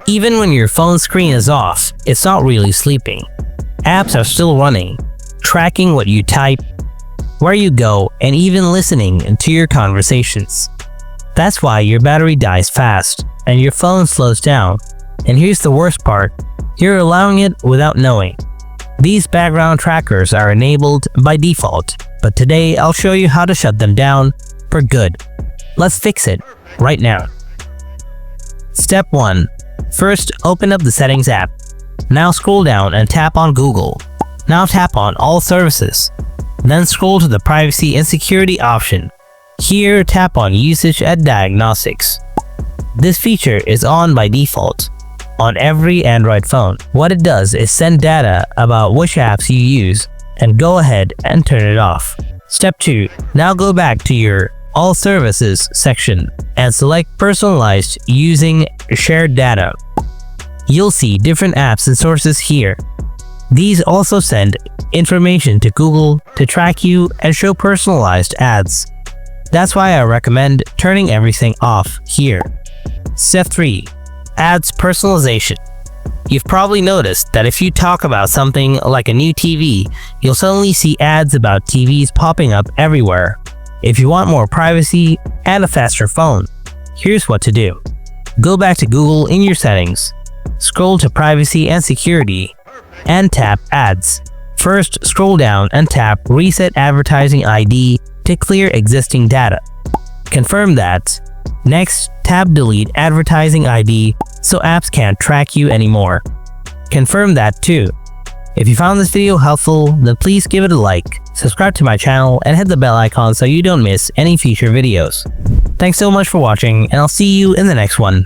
Even when your phone screen is off, it's not really sleeping. Apps are still running, tracking what you type, where you go, and even listening to your conversations. That's why your battery dies fast and your phone slows down. And here's the worst part, you're allowing it without knowing. These background trackers are enabled by default, but today I'll show you how to shut them down for good. Let's fix it right now. Step 1. First, open up the Settings app. Now scroll down and tap on Google. Now tap on All Services. Then scroll to the Privacy and Security option. Here, tap on Usage and Diagnostics. This feature is on by default on every Android phone. What it does is send data about which apps you use, and go ahead and turn it off. Step 2. Now go back to your All Services section and select Personalized using Shared Data. You'll see different apps and sources here. These also send information to Google to track you and show personalized ads. That's why I recommend turning everything off here. Step 3. Ads personalization. You've probably noticed that if you talk about something like a new TV, you'll suddenly see ads about TVs popping up everywhere. If you want more privacy and a faster phone, here's what to do. Go back to Google in your settings, scroll to Privacy and Security, and tap Ads. First, scroll down and tap Reset Advertising ID to clear existing data. Confirm that. Next, tap Delete Advertising ID so apps can't track you anymore. Confirm that too. If you found this video helpful, then please give it a like, subscribe to my channel, and hit the bell icon so you don't miss any future videos. Thanks so much for watching, and I'll see you in the next one.